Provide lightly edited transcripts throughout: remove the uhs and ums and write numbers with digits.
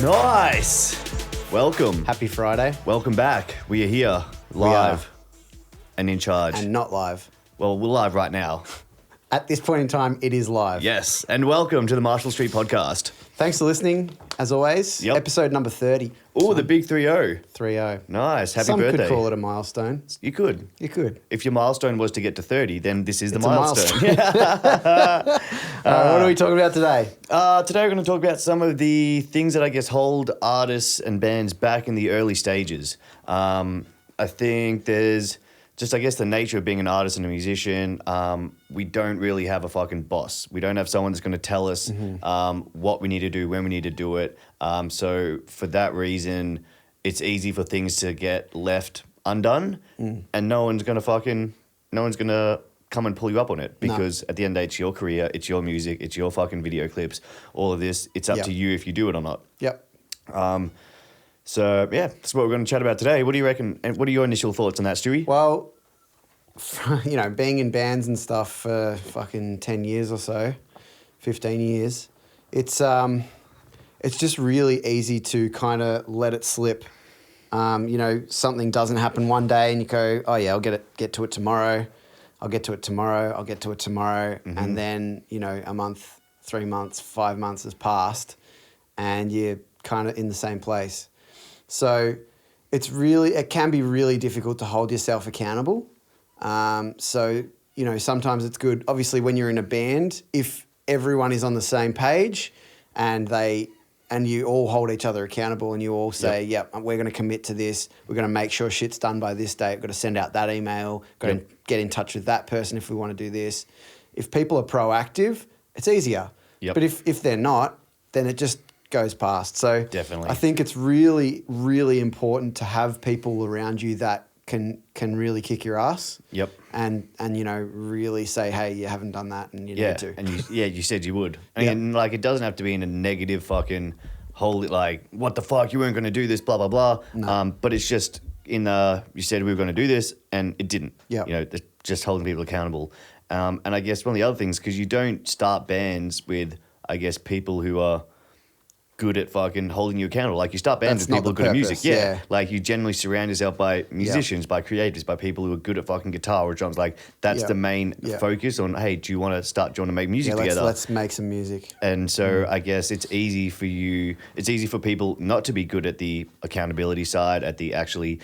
Nice. Welcome. Happy Friday. Welcome back. We are here, live and in charge. And not live. Well, we're live right now. At this point in time, it is live. Yes. And welcome to the Marshall Street podcast. Thanks for listening, as always. Yep. Episode number 30. Oh, the big 3-0. 3-0. Nice. Happy Some birthday. could call it a milestone. You could. You could. If your milestone was to get to 30, then this is the It's a milestone. What are we talking about today? Today we're going to talk about some of the things that I guess hold artists and bands back in the early stages. I think there's just, I guess, the nature of being an artist and a musician. We don't really have a fucking boss. We don't have someone that's going to tell us what we need to do, when we need to do it. So for that reason, it's easy for things to get left undone, and no one's going to come and pull you up on it, because at the end of the day, it's your career, it's your music, it's your fucking video clips, all of this. It's up to you if you do it or not. Yep. So, yeah, that's what we're going to chat about today. What do you reckon? And what are your initial thoughts on that, Stewie? Well, you know, being in bands and stuff for fucking 10 years or so, 15 years, it's just really easy to kind of let it slip. You know, something doesn't happen one day and you go, oh yeah, I'll get to it tomorrow. I'll get to it tomorrow. I'll get to it tomorrow. And then, you know, a month, 3 months, 5 months has passed and you're kind of in the same place. So it can be really difficult to hold yourself accountable. So, you know, sometimes it's good, obviously, when you're in a band, if everyone is on the same page and you all hold each other accountable and you all say, yep, we're going to commit to this. We're going to make sure shit's done by this date. We've got to send out that email. Got to get in touch with that person if we want to do this. If people are proactive, it's easier. Yep. But if they're not, then it just goes past. So definitely, I think it's really, really important to have people around you that can really kick your ass. Yep. And you know, really say, hey, you haven't done that and you need to. And you said you would. And like, it doesn't have to be in a negative fucking whole, like, what the fuck, you weren't going to do this, blah, blah, blah. No. But it's just you said we were going to do this and it didn't. Yeah. You know, just holding people accountable. And I guess one of the other things, because you don't start bands with, I guess, people who are good at fucking holding you accountable. Like, you start bands with people good at music. Yeah. Like, you generally surround yourself by musicians, by creators, by people who are good at fucking guitar or drums. Like, that's the main focus on, hey, do you want to make music together? Let's make some music. And so I guess it's easy for people not to be good at the accountability side, at the actually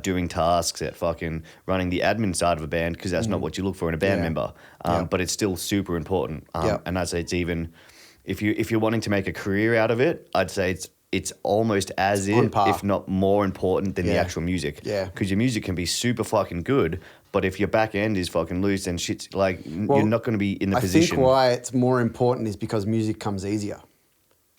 doing tasks, at fucking running the admin side of a band, because that's not what you look for in a band member. But it's still super important. And I'd say it's even... If you're wanting to make a career out of it, I'd say it's almost if not more important than the actual music. Yeah. Because your music can be super fucking good, but if your back end is fucking loose, then shit's like, you're not going to be in the position. I think why it's more important is because music comes easier.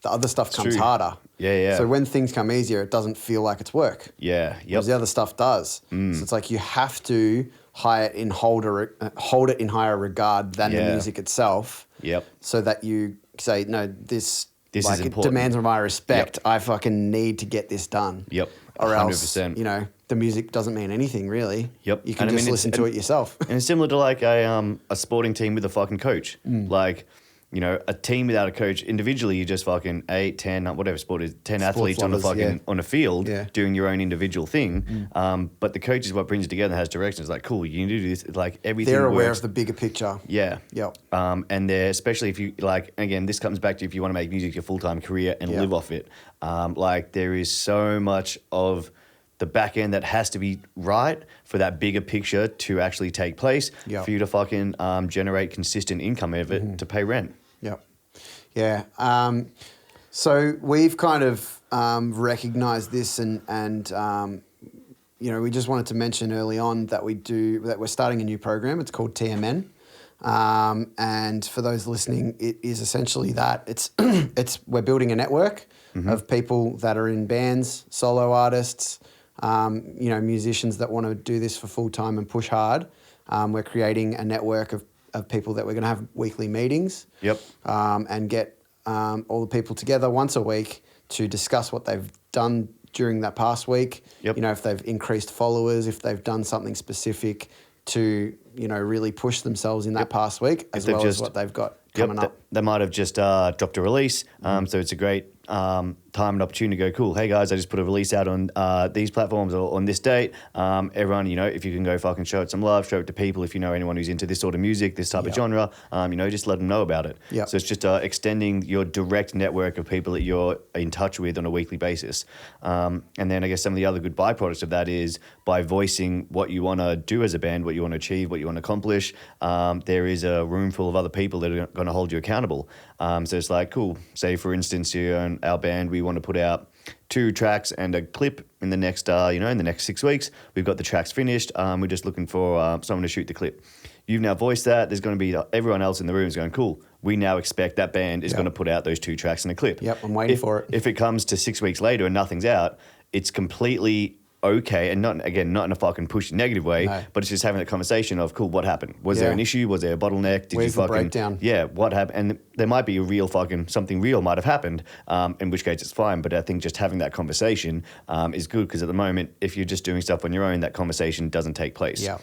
The other stuff comes harder. Yeah. So when things come easier, it doesn't feel like it's work. Yeah. Because the other stuff does. So it's like you have to hold it in higher regard than the music itself. Yep. So that you say, no, this is it important. demands my respect. I fucking need to get this done. Yep. Or 100%. else, you know, the music doesn't mean anything really. Yep. You can just listen to it yourself. And it's similar to like a sporting team with a fucking coach. Like, you know, a team without a coach, individually, you just fucking 8, 10, whatever sport is, 10 athletes on a field doing your own individual thing. But the coach is what brings it together and has direction. It's like, cool, you need to do this. Like, everything They're aware works. of the bigger picture. Yeah. Yep. And they're, especially if you, like, again, this comes back to if you want to make music your full-time career and live off it. Like, there is so much of the back end that has to be right for that bigger picture to actually take place, for you to fucking generate consistent income out of it to pay rent. Yep. Yeah. So we've kind of recognised this and you know, we just wanted to mention early on that we're starting a new program. It's called TMN. And for those listening, it is essentially that. We're building a network of people that are in bands, solo artists, you know, musicians that want to do this for full time and push hard. We're creating a network of people that we're going to have weekly meetings. Yep. And get all the people together once a week to discuss what they've done during that past week. Yep. You know, if they've increased followers, if they've done something specific to, you know, really push themselves in that past week, as well as what they've got coming up. They might have just dropped a release. So it's a great time and opportunity to go, cool, hey guys, I just put a release out on these platforms or on this date. Everyone, if you can go fucking show it some love, show it to people. If you know anyone who's into this sort of music, this type of genre, just let them know about it. Yep. So it's just extending your direct network of people that you're in touch with on a weekly basis. And then I guess some of the other good byproducts of that is by voicing what you want to do as a band, what you want to achieve, what you want to accomplish, there is a room full of other people that are going to hold you accountable. So it's like, cool, say for instance, you're in our band, we want to put out 2 tracks and a clip in the next, in the next 6 weeks. We've got the tracks finished. We're just looking for someone to shoot the clip. You've now voiced that. There's going to be everyone else in the room is going, cool. We now expect that band is going to put out those 2 tracks and a clip. Yep, I'm waiting for it. If it comes to 6 weeks later and nothing's out, it's completely okay, and not in a fucking push negative way, but it's just having a conversation of, cool, what happened? Was there an issue? Was there a bottleneck? Did Where's the breakdown? Yeah, what happened? And there might be a real something real might have happened, in which case it's fine. But I think just having that conversation is good, because at the moment, if you're just doing stuff on your own, that conversation doesn't take place. Yeah.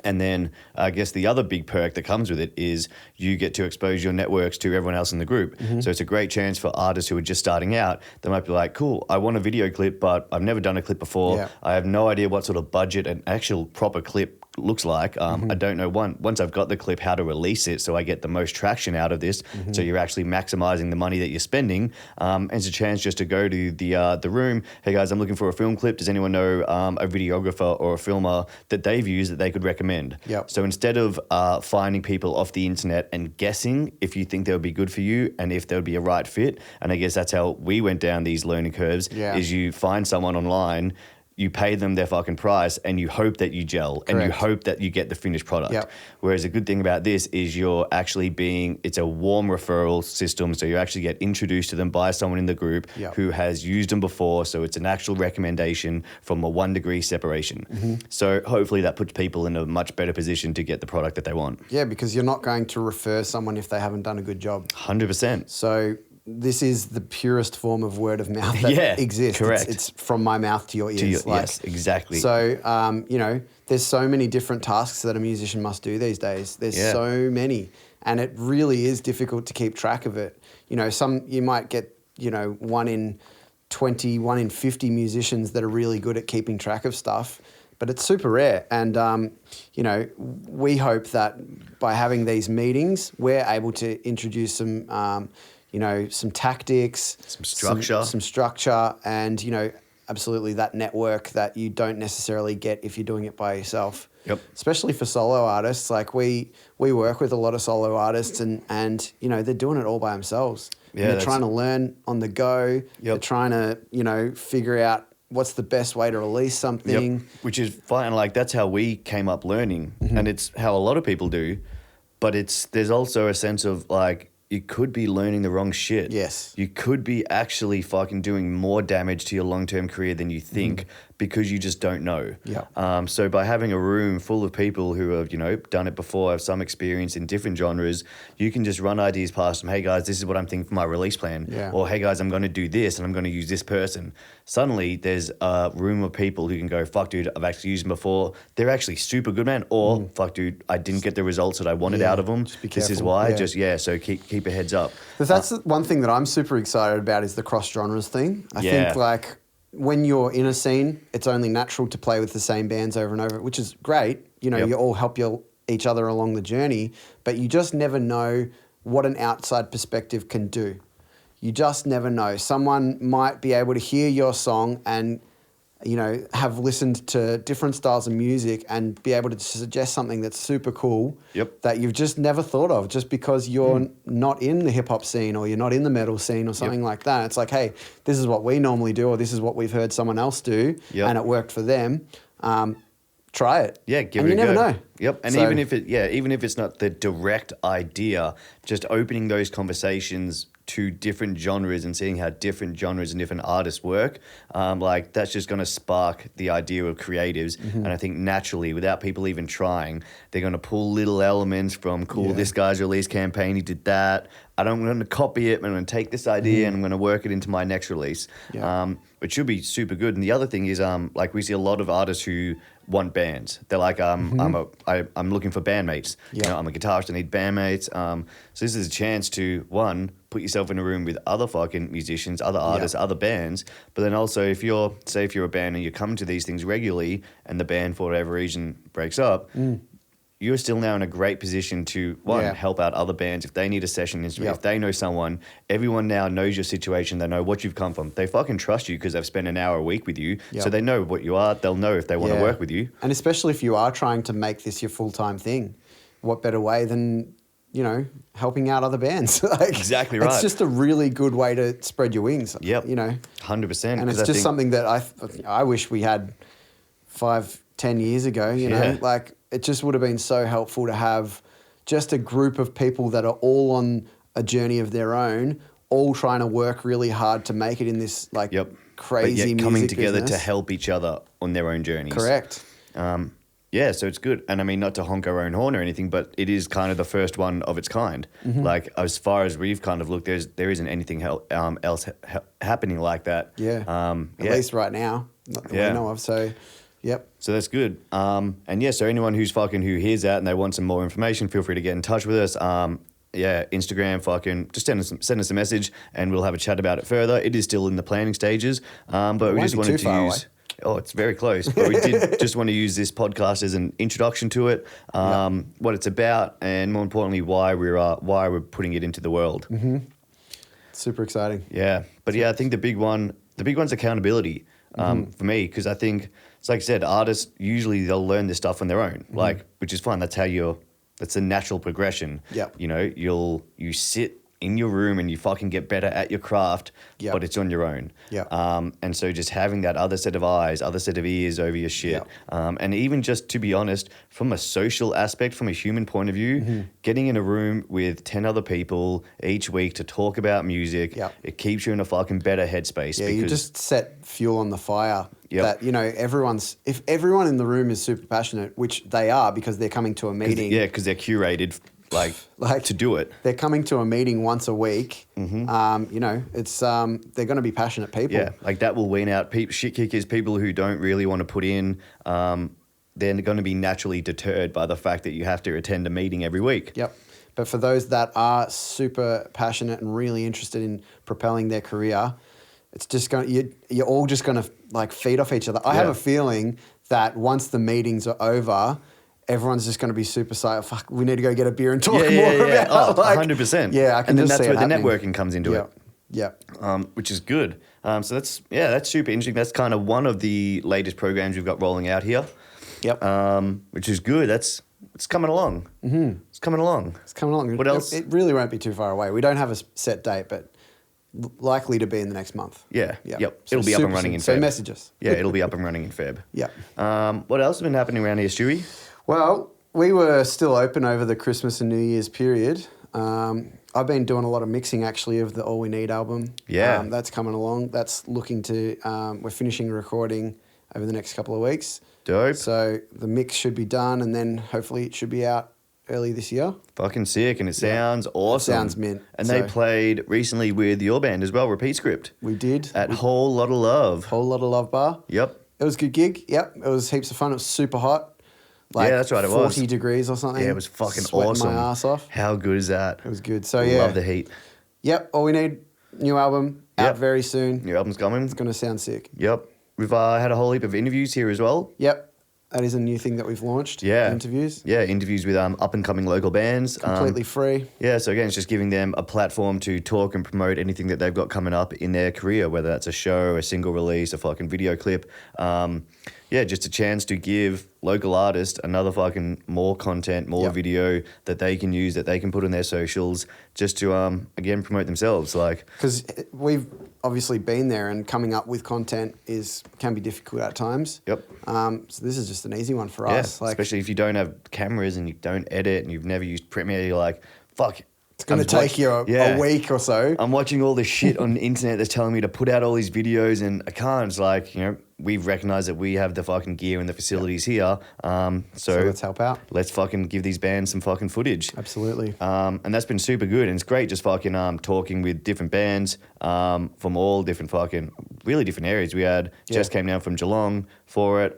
And then I guess the other big perk that comes with it is you get to expose your networks to everyone else in the group. Mm-hmm. So it's a great chance for artists who are just starting out. They might be like, cool, I want a video clip, but I've never done a clip before. Yeah. I have no idea what sort of budget an actual proper clip looks like. I don't know once I've got the clip how to release it so I get the most traction out of this. So you're actually maximizing the money that you're spending. And it's a chance just to go to the room. Hey guys, I'm looking for a film clip. Does anyone know a videographer or a filmer that they've used that they could recommend? Yep. So instead of finding people off the internet and guessing if you think they would be good for you and if they would be a right fit, and I guess that's how we went down these learning curves, is you find someone online, you pay them their fucking price, and you hope that you gel. Correct. And you hope that you get the finished product. Yep. Whereas a good thing about this is you're actually it's a warm referral system. So you actually get introduced to them by someone in the group who has used them before. So it's an actual recommendation from a 1 degree separation. So hopefully that puts people in a much better position to get the product that they want. Yeah, because you're not going to refer someone if they haven't done a good job. 100%. So this is the purest form of word of mouth that exists. Correct. It's from my mouth to your ears. Yes, exactly. So, there's so many different tasks that a musician must do these days. There's so many. And it really is difficult to keep track of it. You might get, 1 in 20, 1 in 50 musicians that are really good at keeping track of stuff. But it's super rare. And, we hope that by having these meetings, we're able to introduce some some tactics, some structure, and, absolutely that network that you don't necessarily get if you're doing it by yourself. Yep. Especially for solo artists. Like we work with a lot of solo artists and they're doing it all by themselves. Yeah, they're trying to learn on the go. Yep. They're trying to, figure out what's the best way to release something. Yep. Which is fine. Like that's how we came up learning, and it's how a lot of people do. But there's also a sense of like, you could be learning the wrong shit. Yes. You could be actually fucking doing more damage to your long-term career than you think because you just don't know. Yeah. So by having a room full of people who have, done it before, have some experience in different genres, you can just run ideas past them. Hey guys, this is what I'm thinking for my release plan. Yeah. Or hey guys, I'm going to do this and I'm going to use this person. Suddenly there's a room of people who can go, fuck dude, I've actually used them before. They're actually super good, man. Or fuck dude, I didn't get the results that I wanted out of them. This is why. So keep a heads up. But that's one thing that I'm super excited about is the cross genres thing. I think like when you're in a scene, it's only natural to play with the same bands over and over, which is great. You all help each other along the journey, but you just never know what an outside perspective can do. You just never know. Someone might be able to hear your song and have listened to different styles of music and be able to suggest something that's super cool that you've just never thought of just because you're not in the hip hop scene or you're not in the metal scene or something like that. It's like, hey, this is what we normally do or this is what we've heard someone else do and it worked for them. Try it. Yeah, give it a go. And you never know. Yep. And even if it's not the direct idea, just opening those conversations to different genres and seeing how different genres and different artists work, like that's just going to spark the idea of creatives. And I think naturally, without people even trying, they're going to pull little elements from, this guy's release campaign, he did that. I'm going to copy it, I'm going to take this idea and I'm going to work it into my next release, which should be super good. And the other thing is, like we see a lot of artists who want bands. They're like, I'm looking for bandmates. I'm a guitarist, I need bandmates. So this is a chance to, one, put yourself in a room with other fucking musicians, other artists, other bands. But then also if you're a band and you're coming to these things regularly and the band for whatever reason breaks up, you're still now in a great position to, help out other bands. If they need a session instrument, if they know someone, everyone now knows your situation. They know what you've come from. They fucking trust you because they've spent an hour a week with you. So they know what you are. They'll know if they want to work with you. And especially if you are trying to make this your full-time thing, what better way than, helping out other bands? Exactly right. It's just a really good way to spread your wings. Yep. 100%. And it's just something that I wish we had 5-10 years ago, like it just would have been so helpful to have just a group of people that are all on a journey of their own, all trying to work really hard to make it in this crazy but yet coming music together business. to help each other on their own journeys. Correct. So it's good. And I mean, not to honk our own horn or anything, but it is kind of the first one of its kind. Like, as far as we've kind of looked, there isn't anything else happening like that. At least right now, not that we know of. So, So that's good. So anyone who hears that and they want some more information, feel free to get in touch with us. Instagram, just send us a message and we'll have a chat about it further. It is still in the planning stages, but we just wanted to use. Oh, it's very close. But we did just want to use this podcast as an introduction to it, what it's about, and more importantly, why we're putting it into the world. Super exciting. Yeah, but I think the big one's accountability for me, because I think it's like I said, artists usually they'll learn this stuff on their own, which is fine. That's that's a natural progression. You sit in your room and you fucking get better at your craft, but it's on your own. And so just having that other set of eyes, other set of ears over your shit. And even just to be honest, from a social aspect, from a human point of view, getting in a room with 10 other people each week to talk about music, it keeps you in a fucking better headspace. Yeah, you just set fuel on the fire. That, if everyone in the room is super passionate, which they are because they're coming to a meeting. Because they're curated like to do it. They're coming to a meeting once a week. It's they're going to be passionate people. Yeah, like that will wean out shit kickers, people who don't really want to put in. They're going to be naturally deterred by the fact that you have to attend a meeting every week. But for those that are super passionate and really interested in propelling their career, it's just you're all just going to feed off each other. I have a feeling that once the meetings are over, everyone's just going to be super psyched. Fuck, we need to go get a beer and talk more about 100%. Yeah, I can and then just that's see where the happening. networking comes into it. Which is good. So that's super interesting. That's kind of one of the latest programs we've got rolling out here. Which is good. It's coming along. It's coming along. What else? It really won't be too far away. We don't have a set date, but likely to be in the next month. Yep. So It'll be up and running in Feb. So message us. Yeah, it'll be up and running in Feb. What else has been happening around here, Stewie? Well, we were still open over the Christmas and New Year's period. I've been doing a lot of mixing, actually, of the All We Need album. That's coming along. That's looking to... we're finishing recording over the next couple of weeks. Dope. So the mix should be done, and then hopefully it should be out early this year. Fucking sick, and it sounds awesome. It sounds mint. And they played recently with your band as well, Repeat Script. We did. At Whole Lot of Love. Whole Lot of Love bar. Yep. It was a good gig. Yep. It was heaps of fun. It was super hot. That's right, it was. 40 degrees or something. Yeah, it was fucking Sweating awesome. my ass off. How good is that? It was good. So, Love the heat. Yep. All We Need, new album, out very soon. New album's coming. It's going to sound sick. Yep. We've had a whole heap of interviews here as well. Yep. That is a new thing that we've launched. Interviews. Yeah, interviews with up-and-coming local bands. Completely free. Yeah, so again, it's just giving them a platform to talk and promote anything that they've got coming up in their career, whether that's a show, a single release, a fucking video clip. Just a chance to give local artists another fucking more content, more video that they can use, that they can put on their socials, just to, again, promote themselves. Because we've obviously been there, and coming up with content can be difficult at times. Yep. So this is just an easy one for us. Especially if you don't have cameras and you don't edit and you've never used Premiere, you're like, fuck. It's going to take you a week or so. I'm watching all this shit on the internet that's telling me to put out all these videos, and I can't. It's we've recognized that we have the fucking gear and the facilities here. So let's help out. Let's fucking give these bands some fucking footage. Absolutely. And that's been super good. And it's great just fucking talking with different bands from all different fucking, really different areas. We had Jess came down from Geelong for it.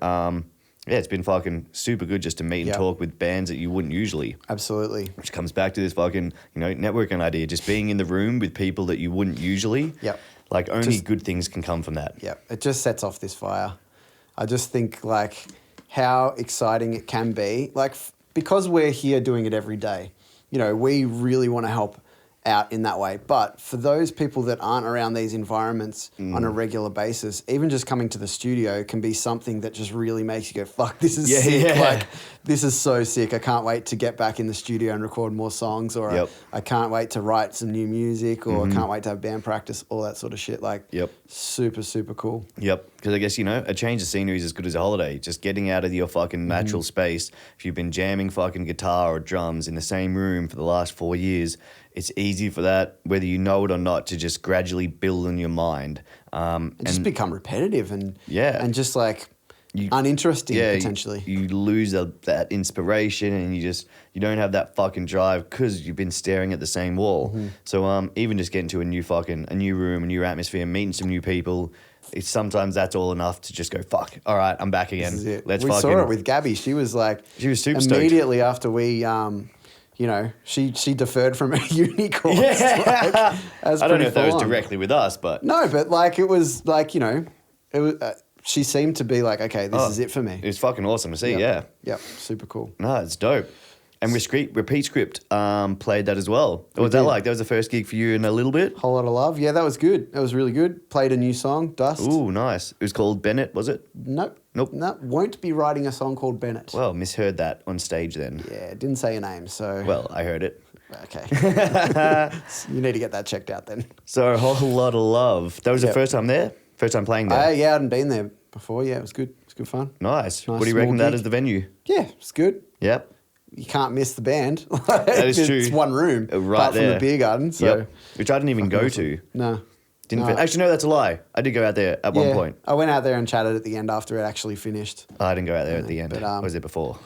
Yeah, it's been fucking super good just to meet and Yep. talk with bands that you wouldn't usually. Absolutely. Which comes back to this fucking, networking idea. Just being in the room with people that you wouldn't usually. Yep. Like, only Just- good things can come from that. Yeah, it just sets off this fire. I just think like how exciting it can be. Like because we're here doing it every day, we really want to help out in that way. But for those people that aren't around these environments on a regular basis, even just coming to the studio can be something that just really makes you go, fuck, this is sick. Yeah. Like, this is so sick. I can't wait to get back in the studio and record more songs, or Yep. I can't wait to write some new music, or I can't wait to have band practice, all that sort of shit. Like, Yep. super, super cool. Yep. Because I guess, a change of scenery is as good as a holiday. Just getting out of your fucking natural space. If you've been jamming fucking guitar or drums in the same room for the last 4 years, it's easy for that, whether you know it or not, to just gradually build in your mind. And just become repetitive and Yeah. just like uninteresting potentially. You lose that inspiration, and you don't have that fucking drive because you've been staring at the same wall. So even just getting to a new room, a new atmosphere, meeting some new people, sometimes that's all enough to just go, fuck, all right, I'm back again. This is it. Let's we fucking... saw it with Gabby. She was super stoked. immediately after we she deferred from her uni course. Yeah. That's I don't know if that was full on. directly with us, but... No, but it was it was. She seemed to be like, okay, this is it for me. It was fucking awesome to see, yeah. Yep, super cool. No, it's dope. And Repeat Script played that as well. What was that did. like? That was the first gig for you in a little bit? Whole lot of love. Yeah, that was good. That was really good. Played a new song, Dust. Ooh, nice. It was called Bennett, was it? Nope. Nope. No, won't be writing a song called Bennett. Well, misheard that on stage then. Yeah, didn't say your name, so... Well, I heard it. Okay. You need to get that checked out then. So a whole lot of love. That was the Yep. first time there? First time playing there? Yeah, I hadn't been there before. Yeah, it was good. It was good fun. Nice. What do you small reckon that gig. is the venue? Yeah, it's good. Yep. You can't miss the band. That is true. It's one room, Right apart from there. the beer garden. So Yep. Which I didn't even go to. No. Didn't No. Actually, no, that's a lie. I did go out there at one Yeah, point. I went out there and chatted at the end after it actually finished. I didn't go out there at the end. but, was it before?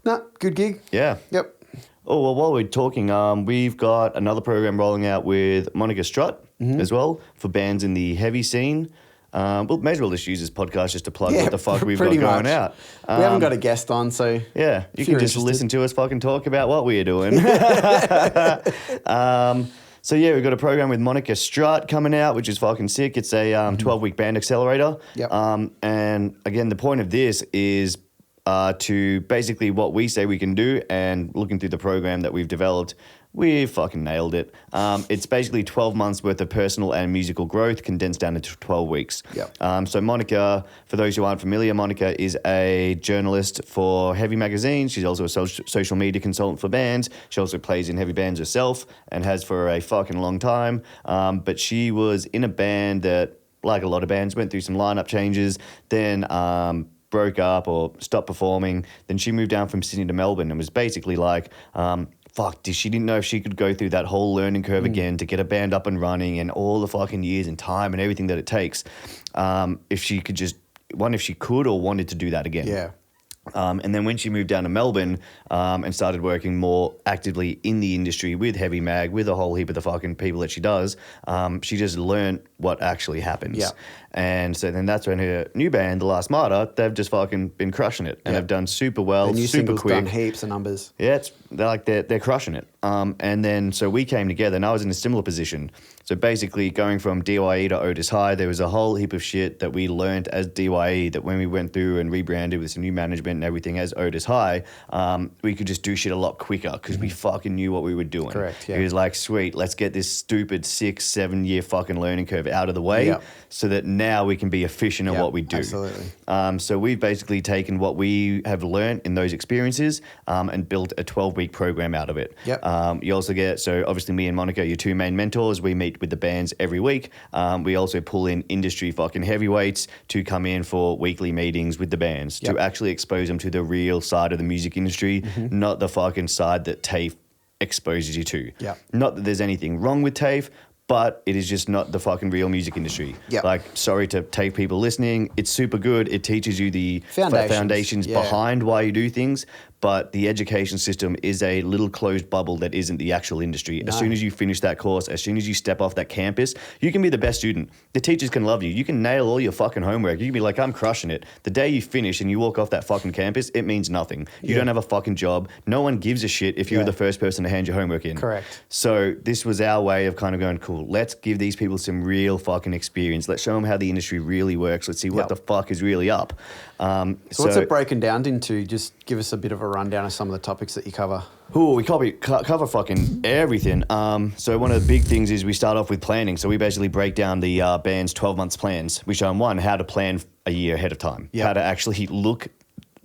No, good gig. Yeah. Yep. Oh, well, while we're talking, we've got another program rolling out with Monarchist as well for bands in the heavy scene. We'll may as well just use this podcast just to plug what the fuck we've got pretty going much. out. We haven't got a guest on, so Yeah, you if can you're just interested. listen to us fucking talk about what we're doing. So yeah, we've got a program with Monica Strutt coming out, which is fucking sick. It's a 12-week band accelerator. Yep. And again, the point of this is to basically what we say we can do, and looking through the program that we've developed, we fucking nailed it. It's basically 12 months worth of personal and musical growth condensed down into 12 weeks. Yep. So Monica, for those who aren't familiar, Monica is a journalist for heavy magazines. She's also a social media consultant for bands. She also plays in heavy bands herself and has for a fucking long time. But she was in a band that, like a lot of bands, went through some lineup changes, then broke up or stopped performing. Then she moved down from Sydney to Melbourne and was basically like... she didn't know if she could go through that whole learning curve again to get a band up and running and all the fucking years and time and everything that it takes. If she could or wanted to do that again. Yeah. And then when she moved down to Melbourne and started working more actively in the industry with Heavy Mag, with a whole heap of the fucking people that she does, she just learned what actually happens. Yeah. And so then that's when her new band, The Last Martyr, they've just fucking been crushing it. And Yeah. they've done super well, The new super single's quick. done heaps of numbers. Yeah, they're crushing it. And then so we came together, and I was in a similar position. So basically, going from DYE to Otis High, there was a whole heap of shit that we learned as DYE that when we went through and rebranded with some new management and everything as Otis High, we could just do shit a lot quicker because we fucking knew what we were doing. Correct, yeah. It was like, sweet, let's get this stupid 6-7 year fucking learning curve out of the way Yeah. so that now we can be efficient at Yeah, what we do. absolutely. So we've basically taken what we have learned in those experiences and built a 12-week program out of it. Yep. You also get, so obviously me and Monica, your two main mentors, we meet with the bands every week. We also pull in industry fucking heavyweights to come in for weekly meetings with the bands Yep. to actually expose them to the real side of the music industry, not the fucking side that TAFE exposes you to. Yep. Not that there's anything wrong with TAFE, but it is just not the fucking real music industry. Yep. Like, sorry to TAFE people listening, it's super good. It teaches you the Foundations, foundations yeah. behind why you do things, but the education system is a little closed bubble that isn't the actual industry. As soon as you finish that course, as soon as you step off that campus, you can be the best student. The teachers can love you. You can nail all your fucking homework. You can be like, I'm crushing it. The day you finish and you walk off that fucking campus, it means nothing. You don't have a fucking job. No one gives a shit if you were the first person to hand your homework in. Correct. So this was our way of kind of going, cool, let's give these people some real fucking experience. Let's show them how the industry really works. Let's see what the fuck is really up. So what's it broken down into? Just give us a bit of a rundown of some of the topics that you cover. Oh, we cover fucking everything. So one of the big things is we start off with planning. So we basically break down the band's 12 months plans. We show them, one, how to plan a year ahead of time, how to actually look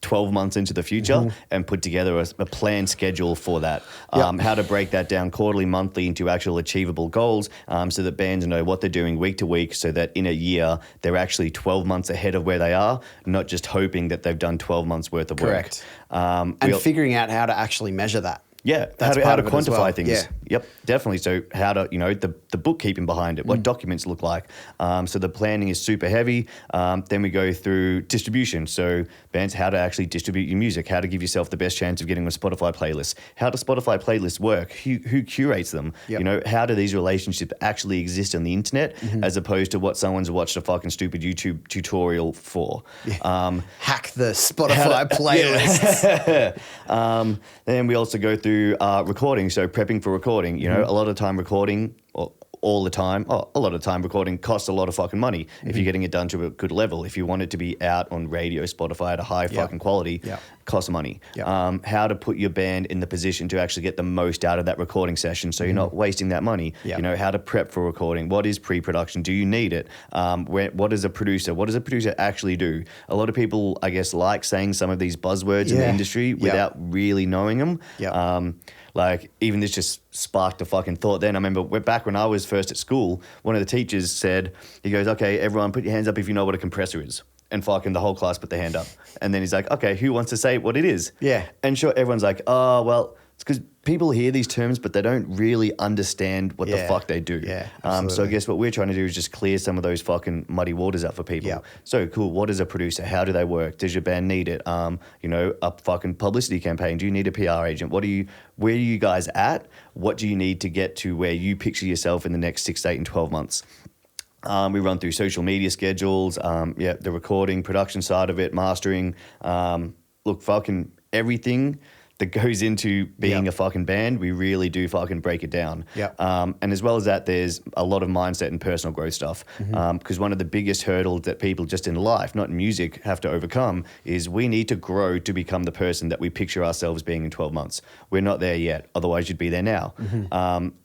12 months into the future and put together a planned schedule for that. How to break that down quarterly, monthly into actual achievable goals, so that bands know what they're doing week to week, so that in a year they're actually 12 months ahead of where they are, not just hoping that they've done 12 months worth of work. And figuring out how to actually measure that. Yeah, That's how to part of it as quantify well. things. Yeah. Yep, definitely. So how to, the bookkeeping behind it, what documents look like. So the planning is super heavy. Then we go through distribution. So bands, how to actually distribute your music, how to give yourself the best chance of getting a Spotify playlist. How do Spotify playlists work? Who curates them? How do these relationships actually exist on the internet as opposed to what someone's watched a fucking stupid YouTube tutorial for? Hack the Spotify playlists. Then we also go through recording, so prepping for recording. A lot of time recording, all the time. A lot of time recording costs a lot of fucking money if you're getting it done to a good level. If you want it to be out on radio, Spotify at a high fucking quality, costs money. How to put your band in the position to actually get the most out of that recording session, so you're not wasting that money. How to prep for recording. What is pre-production? Do you need it? What is a producer? What does a producer actually do? A lot of people, I guess, like saying some of these buzzwords in the industry without really knowing them. Like, even this just sparked a fucking thought then. I remember back when I was first at school, one of the teachers said, he goes, okay, everyone put your hands up if you know what a compressor is. And fucking the whole class put their hand up. And then he's like, okay, who wants to say what it is? And sure, everyone's like, oh, well, it's because people hear these terms, but they don't really understand what the fuck they do. So I guess what we're trying to do is just clear some of those fucking muddy waters up for people. So cool, what is a producer? How do they work? Does your band need it? A fucking publicity campaign. Do you need a PR agent? Where are you guys at? What do you need to get to where you picture yourself in the next 6, 8, and 12 months? We run through social media schedules, the recording, production side of it, mastering. Look, fucking everything that goes into being a fucking band, we really do fucking break it down. And as well as that, there's a lot of mindset and personal growth stuff. Because one of the biggest hurdles that people just in life, not in music, have to overcome is we need to grow to become the person that we picture ourselves being in 12 months. We're not there yet. Otherwise, you'd be there now.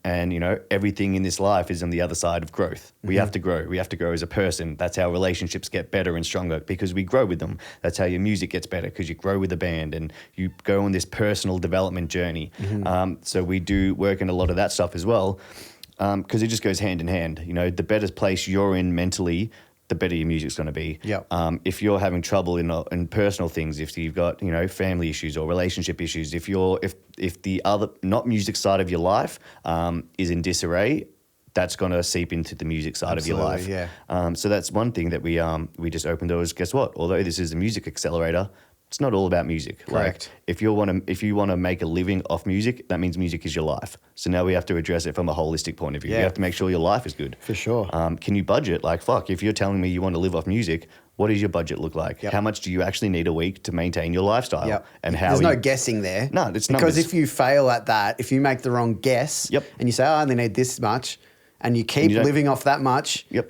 And, everything in this life is on the other side of growth. We have to grow. We have to grow as a person. That's how relationships get better and stronger, because we grow with them. That's how your music gets better, because you grow with the band and you go on this personal development journey. So we do work in a lot of that stuff as well, because it just goes hand in hand. The better place you're in mentally, the better your music's going to be. If you're having trouble in personal things, if you've got family issues or relationship issues, if the other not music side of your life is in disarray, that's going to seep into the music side of your life. So that's one thing that we just open doors. Guess what? Although this is a music accelerator, it's not all about music. Correct. Like, if you want to make a living off music, that means music is your life. So now we have to address it from a holistic point of view. You have to make sure your life is good. For sure. Can you budget? Like, fuck, if you're telling me you want to live off music, what does your budget look like? How much do you actually need a week to maintain your lifestyle? And how? There's no guessing there. No, it's because numbers. if you fail at that, if you make the wrong guess, and you say, I only need this much, and you keep living off that much, and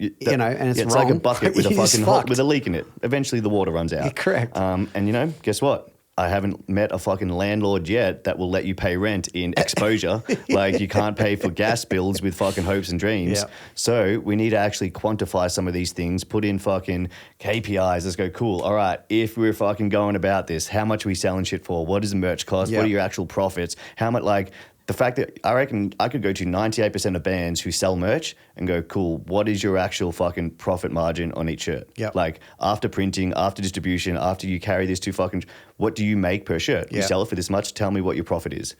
it's it's wrong. like a bucket with a fucking with a leak in it. Eventually the water runs out. Yeah, correct. And guess what? I haven't met a fucking landlord yet that will let you pay rent in exposure. Like, you can't pay for gas bills with fucking hopes and dreams. So we need to actually quantify some of these things, put in fucking KPIs. Let's go, cool. All right, if we're fucking going about this, how much are we selling shit for? What does the merch cost? What are your actual profits? How much, like, the fact that I reckon I could go to 98% of bands who sell merch and go, cool, what is your actual fucking profit margin on each shirt? Like, after printing, after distribution, after you carry this to fucking, what do you make per shirt? You sell it for this much, tell me what your profit is.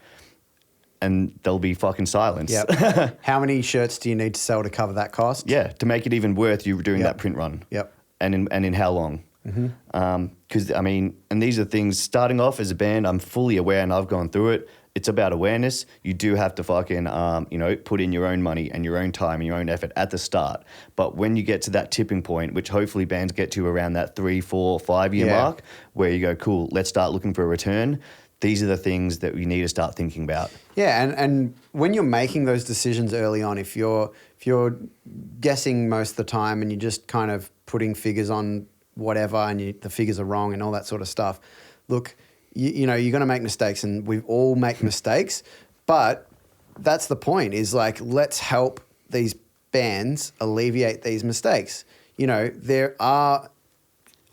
And there'll be fucking silence. How many shirts do you need to sell to cover that cost? To make it even worth you doing that print run. And in how long? Because, I mean, and these are things, starting off as a band, I'm fully aware and I've gone through it. It's about awareness. You do have to fucking, put in your own money and your own time and your own effort at the start. But when you get to that tipping point, which hopefully bands get to around that 3, 4, 5 year mark, where you go, cool, let's start looking for a return. These are the things that we need to start thinking about. Yeah, and when you're making those decisions early on, if you're guessing most of the time and you're just kind of putting figures on whatever and the figures are wrong and all that sort of stuff, look, you're going to make mistakes, and we all make mistakes, but that's the point, is like, let's help these bands alleviate these mistakes. There are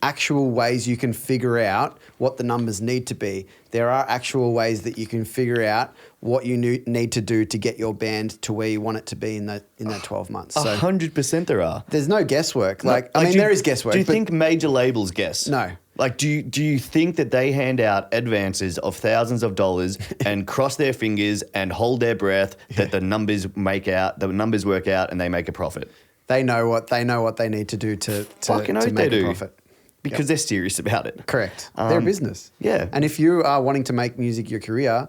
actual ways you can figure out what the numbers need to be. There are actual ways that you can figure out what you need to do to get your band to where you want it to be in that 12 months. So 100% there are. there's no guesswork. There is guesswork. Do you think major labels guess? No. Like, do you think that they hand out advances of thousands of dollars and cross their fingers and hold their breath that the numbers work out and they make a profit? They know what they need to do to make a profit. Because they're serious about it. Correct. They're a business. Yeah. And if you are wanting to make music your career,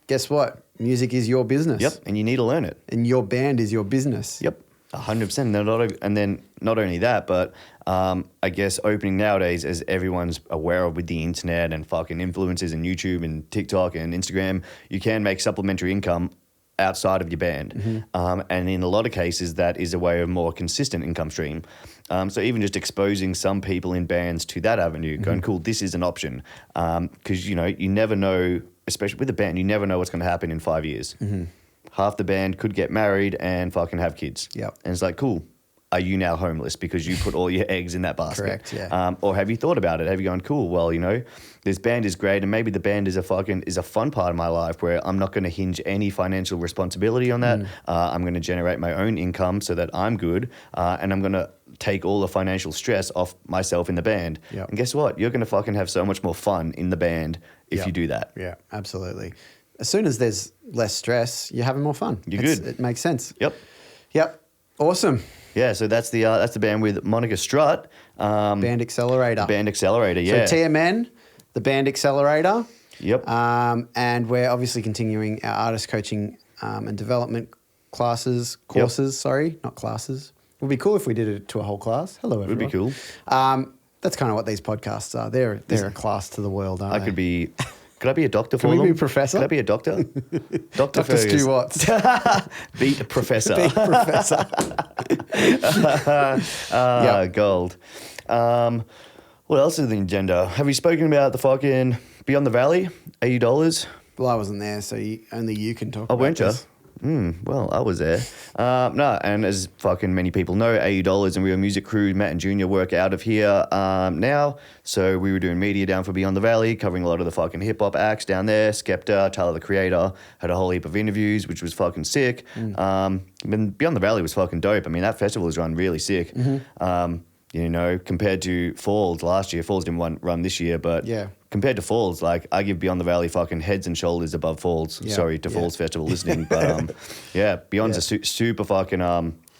guess what? Music is your business. Yep. And you need to learn it. And your band is your business. Yep. 100%. And then not only that, but I guess opening nowadays, as everyone's aware of with the internet and fucking influencers and YouTube and TikTok and Instagram, you can make supplementary income outside of your band. And in a lot of cases, that is a way of more consistent income stream. So even just exposing some people in bands to that avenue, going, cool, this is an option. Because, you never know, especially with a band, you never know what's going to happen in 5 years. Half the band could get married and fucking have kids. Yep. And it's like, cool, are you now homeless because you put all your eggs in that basket? Correct, yeah. Or have you thought about it? Have you gone, cool, well, this band is great, and maybe the band is a fun part of my life where I'm not going to hinge any financial responsibility on that. I'm going to generate my own income so that I'm good, and I'm going to take all the financial stress off myself in the band. Yep. And guess what? You're going to fucking have so much more fun in the band if you do that. Yeah, absolutely. As soon as there's less stress, you're having more fun. You're good. It makes sense. Yep. Awesome. Yeah, so that's the band with Monica Strutt. Band Accelerator. Band Accelerator, yeah. So TMN, the Band Accelerator. Yep. And we're obviously continuing our artist coaching and development courses, not classes. It would be cool if we did it to a whole class. Hello, everyone. It would be cool. That's kind of what these podcasts are. They're a class to the world, aren't they? Could I be a doctor for them? Can we be a professor? Could I be a doctor? Dr. Stu Watts. Beat a professor. Beat professor. Gold. What else is the agenda? Have we spoken about the fucking Beyond the Valley, $80? Well, I wasn't there, so only you can talk about weren't you? this. Well, I was there. And as fucking many people know, $80 and Real Music Crew, Matt and Junior work out of here now. So we were doing media down for Beyond the Valley, covering a lot of the fucking hip-hop acts down there. Skepta, Tyler, the Creator, had a whole heap of interviews, which was fucking sick. And Beyond the Valley was fucking dope. I mean, that festival was run really sick. Compared to Falls last year. Falls didn't run this year, but compared to Falls, like, I give Beyond the Valley fucking heads and shoulders above Falls. Yeah. Sorry to Falls Festival listening, but Beyond's a super fucking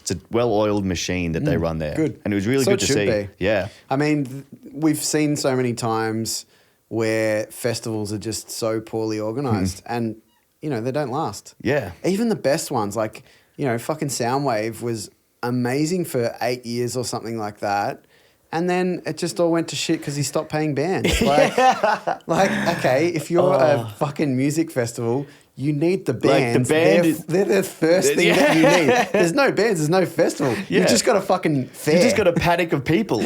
it's a well-oiled machine that they run there. Good. And it was really good to see. Be. Yeah. I mean, we've seen so many times where festivals are just so poorly organised and, they don't last. Yeah. Even the best ones, like, fucking Soundwave was amazing for 8 years or something like that. And then it just all went to shit because he stopped paying bands. Okay, if you're a fucking music festival, you need the bands. They're the first thing that you need. There's no bands, there's no festival. Yeah. You've just got a fucking fair. You just got a paddock of people.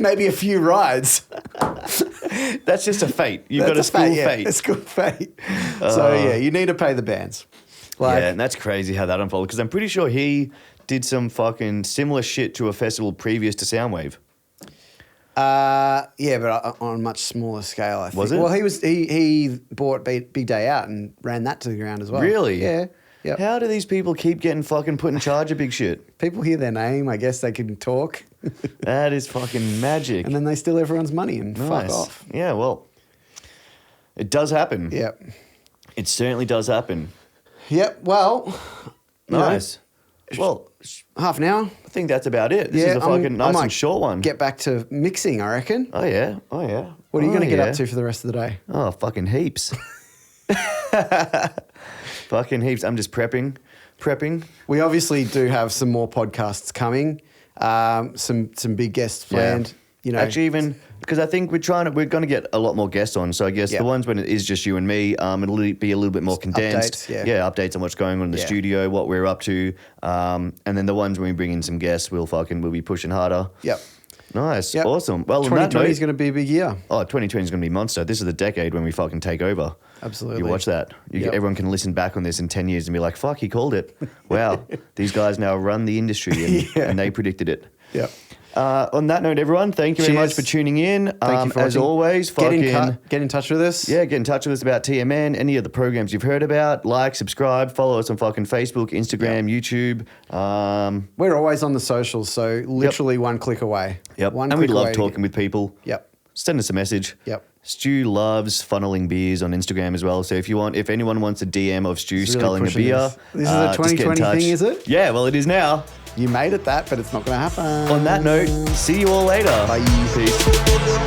Maybe a few rides. That's just a fate. You've got a school fate. A school fate. So, you need to pay the bands. And that's crazy how that unfolded, because I'm pretty sure he did some fucking similar shit to a festival previous to Soundwave. But on a much smaller scale, I think. Was it? Well, he bought Big Day Out and ran that to the ground as well. Really? Yeah. Yep. How do these people keep getting fucking put in charge of big shit? People hear their name, I guess they can talk. That is fucking magic. And then they steal everyone's money and fuck off. Yeah, well, it does happen. Yep. It certainly does happen. Yep, well... Nice. Well, Half an hour. I think that's about it. This is a fucking nice and short one. Get back to mixing, I reckon. Oh, yeah. Oh, yeah. What are you going to get up to for the rest of the day? Oh, fucking heaps. Fucking heaps. I'm just prepping. We obviously do have some more podcasts coming. Some big guests planned. You know, actually, even because I think we're going to get a lot more guests on. So I guess the ones when it is just you and me, it'll be a little bit more condensed. Updates, updates on what's going on in the studio, what we're up to, and then the ones when we bring in some guests, we'll be pushing harder. Yep. Nice. Yep. Awesome. Well, 2020 is going to be a big year. Oh, 2020 is going to be monster. This is the decade when we fucking take over. Absolutely. You watch that. Everyone can listen back on this in 10 years and be like, fuck, he called it. Wow. These guys now run the industry and they predicted it. Yep. On that note, everyone, thank you very much for tuning in. Thank you for as watching. always, get in touch with us. Yeah, get in touch with us about TMN, any of the programs you've heard about. Like, subscribe, follow us on fucking Facebook, Instagram, YouTube. We're always on the socials, so literally one click away. Yep. One and click we love away talking with people. Yep. Send us a message. Yep. Stu loves funneling beers on Instagram as well. So if anyone wants a DM of Stu Really sculling a beer, this is a 2020 thing, is it? Yeah, well, it is now. You made it that, but it's not going to happen. On that note, see you all later. Bye. Peace.